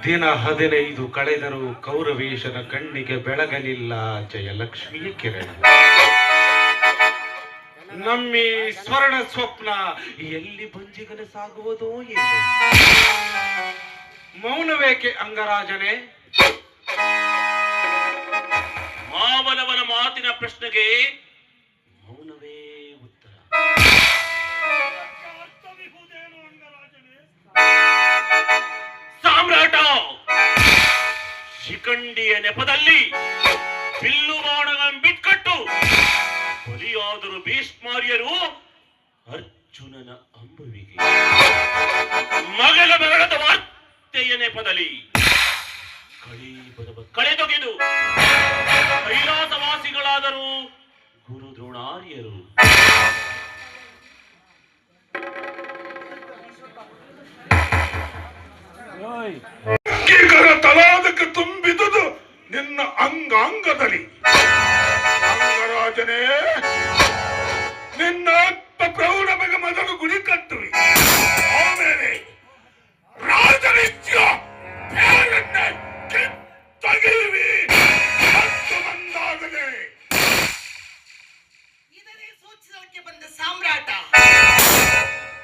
ದಿನ 15 ಕಳೆದರೂ ಕೌರವೇಶನ ಕಣ್ಣಿಗೆ ಬೆಳಗಲಿಲ್ಲ ಜಯಲಕ್ಷ್ಮಿಯ ಕಿರಣ. ನಮ್ಮಿ ಸ್ವರ್ಣ ಸ್ವಪ್ನ ಎಲ್ಲಿ ಬಂಜಿಗನೆ ಸಾಗುವುದೋ ಎಂದು. ಮೌನವೇಕೆ ಅಂಗರಾಜನೇ? ಮಾವನವನ ಮಾತಿನ ಪ್ರಶ್ನೆಗೆ ಮೌನವೇ ಉತ್ತರ. ಸಾಮ್ರಾಟ ಶಿಖಂಡಿಯ ನೆಪದಲ್ಲಿ ಬಿಲ್ಲು ಬಾಣಗಳನ್ನು ಬಿಟ್ಕಟ್ಟು ಬಲಿಯಾದರು ಭೀಷ್ಮಾರ್ಯರು ಅರ್ಜುನನ ಅಂಬುವಿಗೆ. ಮಗಳ ಬೆರಳದ ವಾರ್ತೆಯ ನೆಪದಲ್ಲಿ ಕಳೆದೊಗೆದು ಕೈಲಾಸವಾಸಿಗಳಾದರು ಗುರು ದ್ರೋಣಾರ್ಯರು. ತಲಾದಕ್ಕೆ ತುಂಬಿದುದು ನಿನ್ನ ಅಂಗಾಂಗದಲ್ಲಿ. ಅಂಗರಾಜನೇ, ನಿನ್ನ ಆತ್ಮ ಪ್ರೌಢಮೆಗೆ ಮೊದಲು ಗುಡಿ ಕಟ್ಟುವಿ, ಆಮೇಲೆ ರಾಜನಿತ್ಯ ಬೇರನ್ನೇ ಕಿತ್ತೊಗೆಯುವಿ. ಮತ್ತು ಬಂದಾಗಲೇ ಇದನ್ನೇ ಸೂಚಿಸಲಿಕ್ಕೆ ಬಂದ ಸಾಮ್ರಾಟ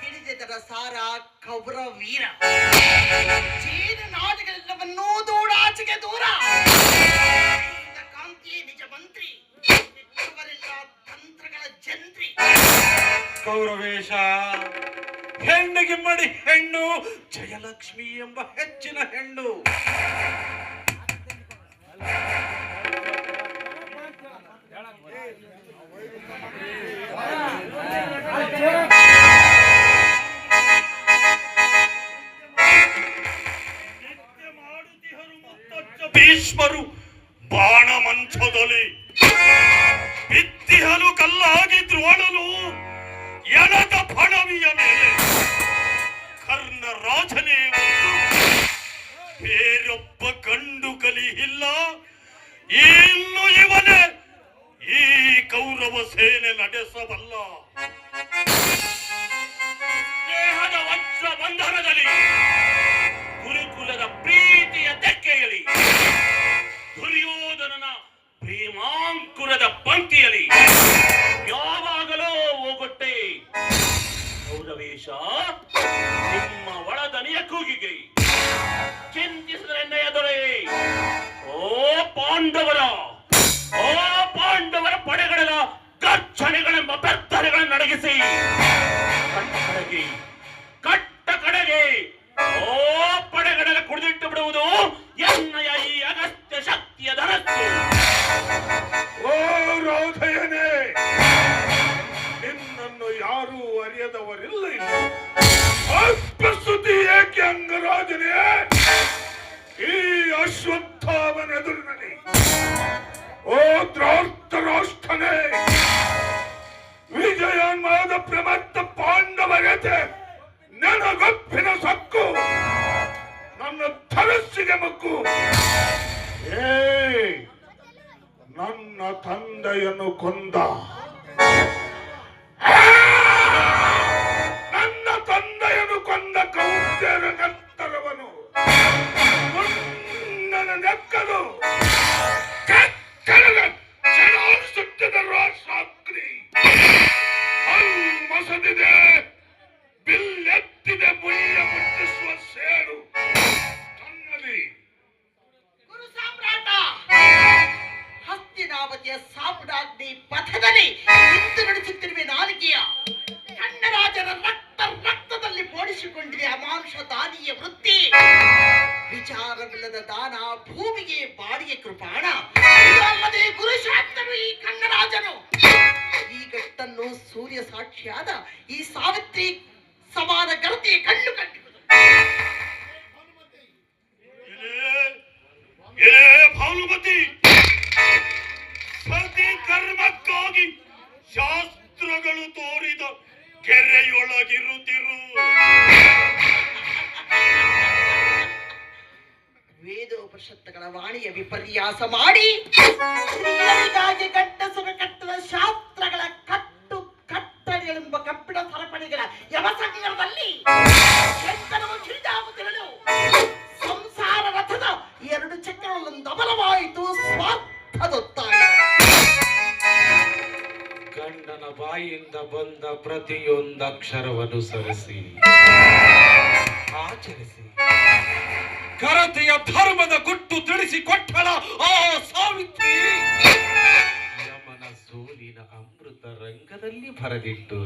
ತಿಳಿದದರ ಸಾರ ಕೌರವ ವೀರ. ಚೀನ ನಾಡುಗಳೆಲ್ಲವನ್ನೂ ದೂಡಾಚೆಗೆ ದೂರ. ಕಾಂತಿಯೇ ನಿಜ ಮಂತ್ರಿ, ಇವರೆಲ್ಲ ತಂತ್ರಗಳ ಜಂತ್ರಿ. ಕೌರವೇಶ ಹೆಣ್ಣಿಗೆ ಮಡಿ ಹೆಣ್ಣು, ಜಯಲಕ್ಷ್ಮಿ ಎಂಬ ಹೆಚ್ಚಿನ ಹೆಣ್ಣು. ಭೀಷ್ಮರು ಬಾಣ ಮಂಚದಲ್ಲಿ ಬಿತ್ತಿಹಲು ಕಲ್ಲಾಗಿ ದ್ರೋಣನು ಎಣದ ಫಣವಿಯ ಮೇಲೆ ಕರ್ಣ ರಾಜನೇ ಬೇರೊಬ್ಬ ಗಂಡು ಕಲಿ ಇಲ್ಲ. ಇನ್ನು ಇವನೇ ಈ ಕೌರವ ಸೇನೆ ನಡೆಸಬಲ್ಲ. ದೇಹದ ವಜ್ರ ಬಂಧನದಲ್ಲಿ ಗುರುಕುಲದ ಪ್ರೀತಿಯ ತೆಕ್ಕೆಯಲಿ ದುರ್ಯೋಧನನ ಪ್ರೇಮಾಂಕುರದ ಪಂಕ್ತಿಯಲ್ಲಿ ಯಾವಾಗಲೂ ಹೋಗುಟ್ಟೆ. ಕೌರವೇಶ ನಿಮ್ಮ ಒಳದನಿಯ ಕೂಗಿಗೆ ಚಿಂತಿಸಿದರೆನ್ನೆಯ ದೊರೆ. ಓ ಪಾಂಡವರ ಪಡೆಗಳ ಗರ್ಜನೆಗಳೆಂಬ ಬೆತ್ತಲೆಗಳನ್ನು ನಡಗಿಸಿ ಕಟ್ಟ ಕಡೆಗೆ ಓ ಪಡೆಗಳೆಲ್ಲ ಕುಡಿದಿಟ್ಟು ಬಿಡುವುದು ಎನ್ನಯ ಈ ಅಗತ್ಯ ಶಕ್ತಿಯ ಧನಸ್ಸು. ಓ ರಾಧಯನೇ, ನಿನ್ನನ್ನು ಯಾರೂ ಅರಿಯದವರಿಲ್ಲ. ಆತ್ಮಸ್ತುತಿ ಏಕೆ ಅಂಗರಾಜನೇ? ಈ ಅಶ್ವತ್ಥಾಮನ ಎದುರಿನಲ್ಲಿ ಓ ದ್ರಾರ್ತರಾಷ್ಟ್ರನೇ, ವಿಜಯೋನ್ಮಾದ ಪ್ರಮತ್ತ ಪಾಂಡವರತೆ ನನಗೊಪ್ಪಿನ ಸಕ್ಕು, ನನ್ನ ಧನಸ್ಸಿಗೆ ಮಕ್ಕು. ನನ್ನ ತಂದೆಯನ್ನು ಕೊಂದ, ನನ್ನ ತಂದೆಯನ್ನು ಕೊಂದ ಕೌಂತ್ಯರ ನಂತರವನು ನನ್ನ ನೆಕ್ಕಲು ಸುತ್ತಿದ ರಾಸಾಗ್ನಿ ಮಸದಿದೆ, ಬಿಲ್ಲೆತ್ತಿದೆ, ಬುಯ್ಯ ಮುಟ್ಟಿಸುವ ಸೇಡು ತನ್ನಲ್ಲಿ. ಗುರು ಸಾಮ್ರಾಟ ಹಸ್ತಿನಾವತಿಯ ಸಾಮ್ರಾಜ್ಞಿ ಪಥದಲ್ಲಿ ನಿಂತು ನಡೆಸುತ್ತಿರುವೆ ನಾಲಿಗೆಯ ಕನ್ನರಾಜರ ರಕ್ತದಲ್ಲಿ ಬೋಡಿಸಿಕೊಂಡಿದೆ ಅಮಾನುಷ ದಾನಿಯ ವೃತ್ತಿ. ವಿಚಾರವಿಲ್ಲದ ದಾನ ಭೂಮಿಗೆ ಬಾಡಿಗೆ ಕೃಪಾಣ. ಇದಲ್ಲದೆ ಗುರುಶಾಂತನು ಈ ಕನ್ನರಾಜನು. ಈ ಗಟ್ಟನ್ನು ಸೂರ್ಯ ಸಾಕ್ಷಿಯಾದ ಈ ಸಾವಿತ್ರಿ ಸಮಾನ ಗರತಿಯ ಕಣ್ಣು ಕಟ್ಟಿರುವುದು. ಭಾನುಮತಿ, ಸತಿ ಕರ್ಮಕ್ಕಾಗಿ ಶಾಸ್ತ್ರಗಳು ತೋರಿದ ಕೆರೆಯೊಳಗಿರುತ್ತಿರು. ವೇದೋಪನಿಷತ್ತುಗಳ ವಾಣಿಯ ವಿಪರ್ಯಾಸ ಮಾಡಿ ಸ್ತ್ರೀಯರಿಗಾಗಿ ಗಂಡಸರು ಕಟ್ಟುವ ಶಾಸ್ತ್ರಗಳ ಕಟ್ಟು ಕಟ್ಟಳೆಗಳೆಂಬ ಕಬ್ಬಿಣ ಸರಪಣಿಗಳ ಯವಸಂಗರದಲ್ಲಿ ಸಂಸಾರ ಬಂದ ಪ್ರತಿಯೊಂದು ಅಕ್ಷರವನ್ನು ಸರಿಸಿ ಆಚರಿಸಿ ಘನತೆಯ ಧರ್ಮದ ಗುಟ್ಟು ತಿಳಿಸಿ ಕೊಟ್ಟಳ ಆ ಸಾವಿತ್ರಿ ಯಮನ ಸೋಲಿನ ಅಮೃತ ರಂಗದಲ್ಲಿ ಬರೆದಿಟ್ಟು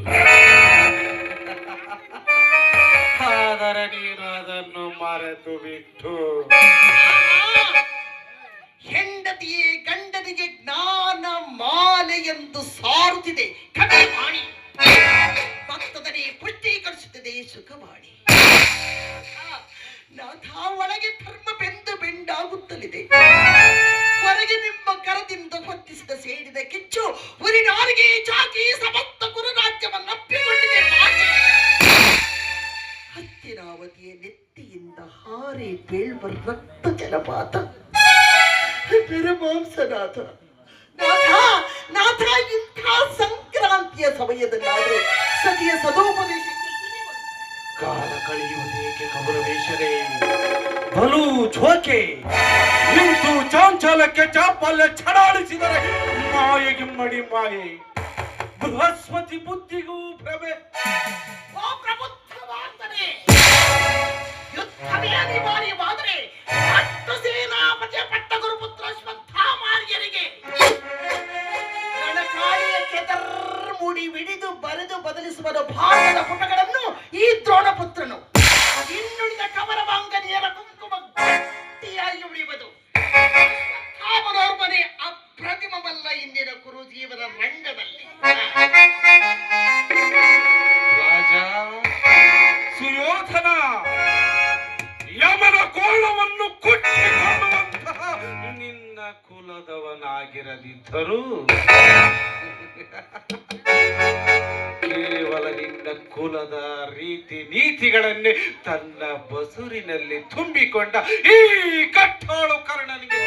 ಆದರೆ ನೀನು ಅದನ್ನು ಮರೆತು ಬಿಟ್ಟು ಹೆಂಡತಿಯೇ ಗಂಡನಿಗೆ ಜ್ಞಾನ ಮಾಲೆ ಎಂದು ಸಾರುತ್ತಿದೆ ಕವಿವಾಣಿ, ಭಕ್ತದನೇ ಪುಷ್ಟೀಕರಿಸುತ್ತದೆ ಸುಖವಾಣಿ. ನಾಥ, ಒಳಗೆ ಧರ್ಮ ಬೆಂದು ಬೆಂಡಾಗುತ್ತಲಿದೆ, ಹೊರಗೆ ನಿಮ್ಮ ಕರದಿಂದ ಹೊತ್ತಿಸಿದ ಸೇಡಿದ ಕಿಚ್ಚು ಉರಿನಾರಿಗೆ ಚಾಕಿ ಸಮಸ್ತ ಗುರುರಾಜ್ಯವನ್ನಪ್ಪಿಕೊಂಡಿದೆ. ಹತ್ತಿರಾವತಿಯ ನೆತ್ತಿಯಿಂದ ಹಾರಿ ಬೀಳುವ ರಕ್ತ ಜಲಪಾತ ಮಾಂಸನಾಥ. ನಾಥ, ಇಂಥ ಸಂಕ್ರಾಂತಿಯ ಸಮಯದಲ್ಲಾದರೂ ಸತಿಯ ಸದೋಪದೇಶಕ್ಕೆ ಕಾಲ ಕಳೆಯುವುದೇಕೆ ಕೌರವೇಶರೇ, ಬಲು ಛೋಕೆ ನಿಂತು ಚಾಂಚಲಕ್ಕೆ ಚಾಪಲ್ಯ ಛಡಾಳಿಸಿದರೆ ಮಾಯೆಗಿಮ್ಮಡಿ ಮಾಯೆ, ಬೃಹಸ್ಪತಿ ಬುದ್ಧಿಗೂ ಭ್ರಮೆ. ಓ ಪ್ರಬುದ್ಧವಾದರೆ ಯುದ್ಧವೇ ಅನಿವಾರ್ಯವಾದರೆ ಅಷ್ಟು ಸೇನಾಪತಿಯ ಪಟ್ಟ ಗುರುಪುತ್ರ ಶ್ವತ್ಥಾಮಾರ್ಯರಿಗೆ ರಣಕಾಳಿಯ ಕೆದರ್ಮುಡಿ ವಿಡಿದು ಬರೆದು ಬದಲಿಸುವ ಭಾರತದ ಪುಟಗಳನ್ನು ಈ ದ್ರೋಣಪುತ್ರನು, ಇನ್ನುಳಿದ ಕವರವಾಂಗನಿಯರ ಕುಂಕುಮ ಗಟ್ಟಿಯಾಗಿ ಉಳಿಯುವುದು. ಮನೆ ಅಪ್ರತಿಮವಲ್ಲ ಇಂದಿನ ಕುರುಜೀವನ ರಂಗದಲ್ಲಿ. ರಾಜ ಸುಯೋಧನ ಯಮನ ಕೋಳವನ್ನು ಕುಟ್ಟಿಕೊಳ್ಳುವಂತಹ ನಿನ್ನ ಕುಲದವನಾಗಿರದಿದ್ದರೂ ಕೇವಲ ನಿನ್ನ ಕುಲದ ರೀತಿ ನೀತಿಗಳನ್ನೇ ತನ್ನ ಬಸುರಿನಲ್ಲಿ ತುಂಬಿಕೊಂಡ ಈ ಕಟ್ಟಾಳು ಕರ್ಣನಿಗೆ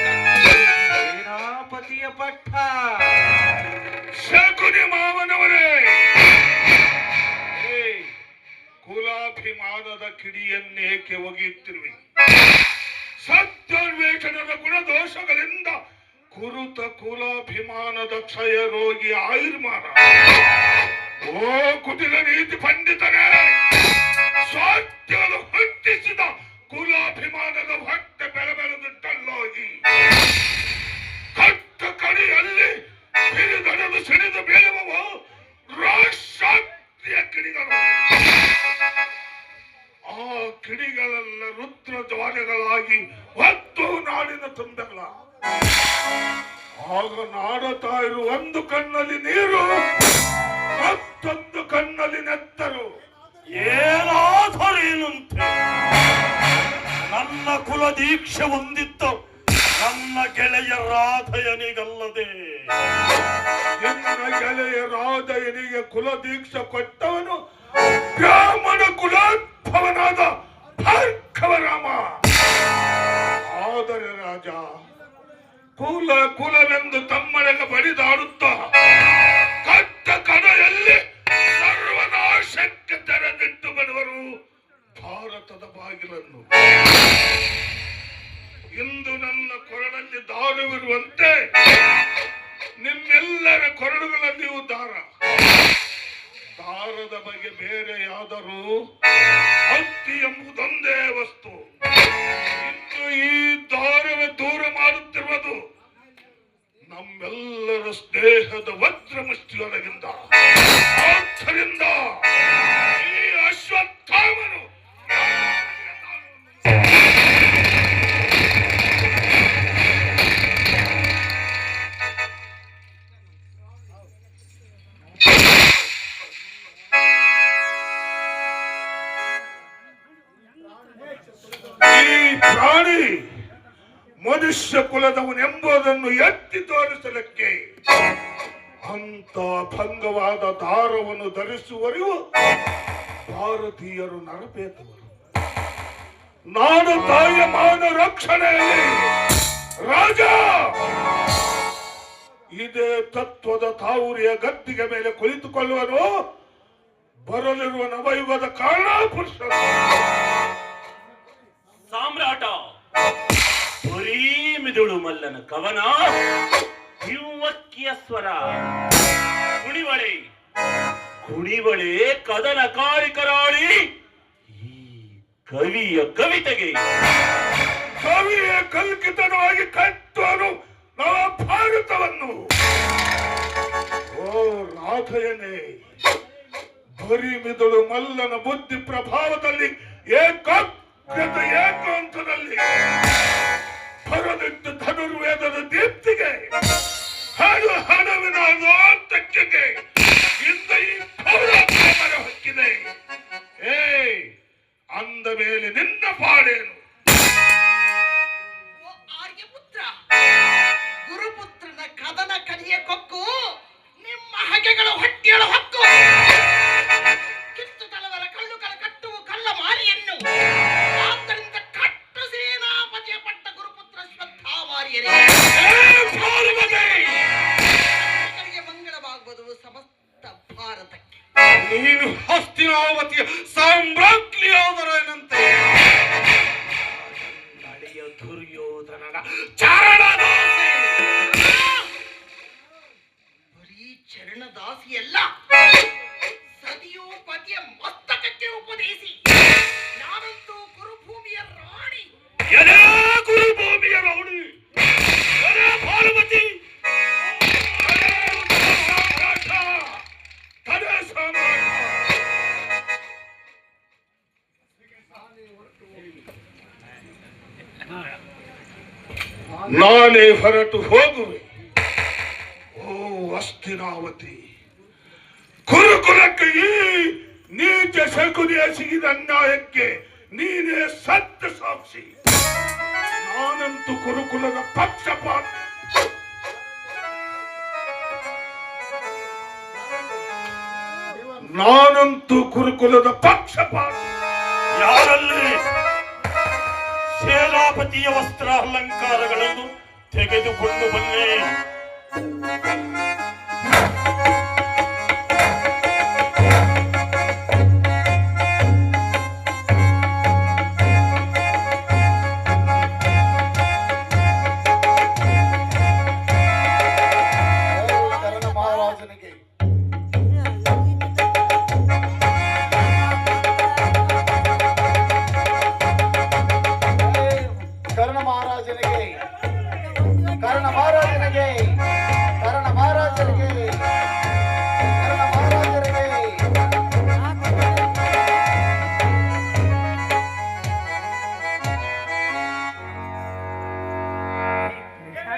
ಸೇನಾಪತಿಯ ಪಟ್ಟ. ಶಕುನಿ ಮಾವನವರೇ, ಕುಲಾಭಿಮಾನದ ಕಿಡಿಯನ್ನೇಕೆ ಒಗೆಯುತ್ತಿರುವೆ? ಸತ್ಯಾನ್ವೇಷಣದ ಗುಣದೋಷಗಳಿಂದ ಕುರುತ ಕುಲಾಭಿಮಾನದ ಕ್ಷಯ ರೋಗಿ ಆಯುರ್ಮಾನ. ಓ ಕುಟಿಲ ನೀತಿ ಪಂಡಿತರೇ, ಸ್ವಾತ್ಯವನ್ನು ಹುಟ್ಟಿಸಿದ ಕುಲಾಭಿಮಾನದ ಹೊಟ್ಟೆ ಬೆಳೆದು ಟಲ್ಲೋಗಿ ಕಟ್ಟ ಕಡಿಯಲ್ಲಿ ಹಿರಿದಡಲು ಸಿಡಿದು ಬೀಳುವವ ರಾಕ್ಷಾತ್ರಿಯ ಕಿಡಿಗಳು. ಆ ಕಿಡಿಗಳೆಲ್ಲ ರುದ್ರ ಜ್ವಾಲೆಗಳಾಗಿ ಹೊತ್ತು ನಾಡಿನ ತುಂಬೆಗಳ. ಆಗ ನಾಡುತ್ತಾ ಇರುವ ಒಂದು ಕಣ್ಣಲ್ಲಿ ನೀರು, ಮತ್ತೊಂದು ಕಣ್ಣಲ್ಲಿ ನೆತ್ತರು. ಏನಾದರೇನಂತೆ ನನ್ನ ಕುಲ ದೀಕ್ಷೆ ಹೊಂದಿತ್ತು ನನ್ನ ಗೆಳೆಯ ರಾಧಯನಿಗಲ್ಲದೆ. ನಿನ್ನ ಗೆಳೆಯ ರಾಧಯನಿಗೆ ಕುಲ ದೀಕ್ಷೆ ಕೊಟ್ಟವನು ಬ್ರಾಹ್ಮಣ ಕುಲೋದ್ಭವನಾದ ಭಾರ್ಗವರಾಮ. ಆದರೆ ರಾಜ, ಕುಲವೆಂದು ತಮ್ಮನೆಗೆ ಬಡಿದಾಡುತ್ತಾ ಕಟ್ಟ ಕಡೆಯಲ್ಲಿ ಸರ್ವನಾಶಕ್ಕೆ ತೆರೆದಿಟ್ಟು ಬಿಡುವರು ಭಾರತದ ಬಾಗಿಲನ್ನು. ಇಂದು ನನ್ನ ಕೊರಳಲ್ಲಿ ದಾರವಿರುವಂತೆ ನಿಮ್ಮೆಲ್ಲರ ಕೊರಳುಗಳಲ್ಲಿಯೂ ದಾರದ ಬಗ್ಗೆ ಬೇರೆ ಯಾದರೂ ಹತ್ತಿ ಎಂಬುದೊಂದೇ ವಸ್ತು. ಇನ್ನು ಈ ದಾರವೇ ದೂರ ಮಾಡುತ್ತಿರುವುದು ನಮ್ಮೆಲ್ಲರ ಸ್ನೇಹದ ವಜ್ರ ಮುಷ್ಟಿಯೊಳಗಿಂದ. ಆದ್ದರಿಂದ ಈ ಅಶ್ವತ್ಥಾಮನು ಪ್ರಾಣಿ ಮನುಷ್ಯ ಕುಲದವನೆಂಬುದನ್ನು ಎತ್ತಿ ತೋರಿಸಲಿಕ್ಕೆ ಅಂತ ಭಂಗವಾದ ದಾರವನ್ನು ಧರಿಸುವರಿಗೂ ಭಾರತೀಯರು ನರಬೇತವರು. ನಾಡು ತಾಯಿಯ ಮಾನ ರಕ್ಷಣೆಯಲ್ಲಿ ರಾಜ ಇದೇ ತತ್ವದ ತಾವೂರಿಯ ಗದ್ದಿಗೆ ಮೇಲೆ ಕುಳಿತುಕೊಳ್ಳುವನು ಬರಲಿರುವ ನವಯುಗದ ಕಾರಣ ಪುರುಷರು. ಸಾಮ್ರಾಟ ಬರೀ ಮಿದುಳು ಮಲ್ಲನ ಕವನ, ಯುವಕ್ಕಿಯ ಸ್ವರ, ಕುಣಿವಳೆ ಕುಣಿವಳೆ ಕದನ ಕಾರಿಕರಾಳಿ ಈ ಕವಿಯ ಕವಿತೆಗೆ ಕವಿಯ ಕಲ್ಕಿತನವಾಗಿ ಕಟ್ಟುವನು ನವ ಭಾರತವನ್ನು. ಓ ರಾಧಯನೇ, ಬರಿಮಿದುಳು ಮಲ್ಲನ ಬುದ್ಧಿ ಪ್ರಭಾವದಲ್ಲಿ ಏಕಾಗ್ರತೆ ಏಕಾಂತದಲ್ಲಿ ಹೊರದಿಟ್ಟು ಧನುರ್ವೇದದ ದೀಪ್ತಿಗೆ ಹಣವಿನ ತೆಕ್ಕೆಗೆ ಇಂದ ಈ ಪೌರಾತ್ಮರ ಹೊಕ್ಕಿದೆ. ಅಂದ ಮೇಲೆ ನಿನ್ನ ಪಾಡೇನು? ಓ ಆರ್ಯಪುತ್ರ, ಗುರುಪುತ್ರನ ಕದನ ಕಲಿಯ ಕೊಕ್ಕು ನಿಮ್ಮ ಹಗೆಗಳ ಹೊಟ್ಟೆಯಳ ಹೊಕ್ಕು. ಕಿತ್ತು ತಲವರ ಕಲ್ಲುಗಳ ಕಟ್ಟುವ ಕಳ್ಳ ಮಾರಿಯನ್ನು ಆದ್ದರಿಂದ ಕಟ್ಟ ಸೇನಾಪತಿಯ ಪಟ್ಟ ಗುರುಪುತ್ರ ಶ್ರದ್ಧಾ ಮಾರಿಯರೇ, ಮಂಗಳವಾಗುವುದು ಸಮಸ್ತ ಭಾರತಕ್ಕೆ. ನೀನು ಹಸ್ತಿನಾವತಿಯ ಸಾಮ್ರಾಜ್ಞಿಯಾದರೇನಂತೆ ನಡೆಯ ದುರ್ಯೋಧನನ ಚರಣದಾಸೆ. ಬರೀ ಚರಣದಾಸಿಯಲ್ಲ, ಸತಿಯು ಪತಿಯ ಮಸ್ತಕಕ್ಕೆ ಉಪದೇಶಿ. ನಾನಂತೂ ಕುರುಭೂಮಿಯ ರಾಣಿ. ಎಲೆ ಗುರುಭೂಮಿಯ ರಾಣಿ, ಎಲೆ ಭಾನುಮತಿ, ನಾನೇ ಹೊರಟು ಹೋಗುವೆ. ಓ ಹಸ್ತಿನಾವತಿ, ಗುರುಕುಲಕ್ಕೆ ಈ ನೀಚ ಶಕುನಿಯ ಸಿಗಿದ ಅನ್ಯಾಯಕ್ಕೆ ನೀನೇ ಸತ್ಯ ಸಾಕ್ಷಿ. ನಾನಂತೂ ಗುರುಕುಲದ ಪಕ್ಷಪಾತ. ನಾನಂತೂ ಗುರುಕುಲದ ಪಕ್ಷಪಾತ. ಯಾರಲ್ಲಿ ಸೇನಾಪತಿಯ ವಸ್ತ್ರ ಅಲಂಕಾರಗಳನ್ನು ತೆಗೆದುಕೊಂಡು ಬನ್ನಿ.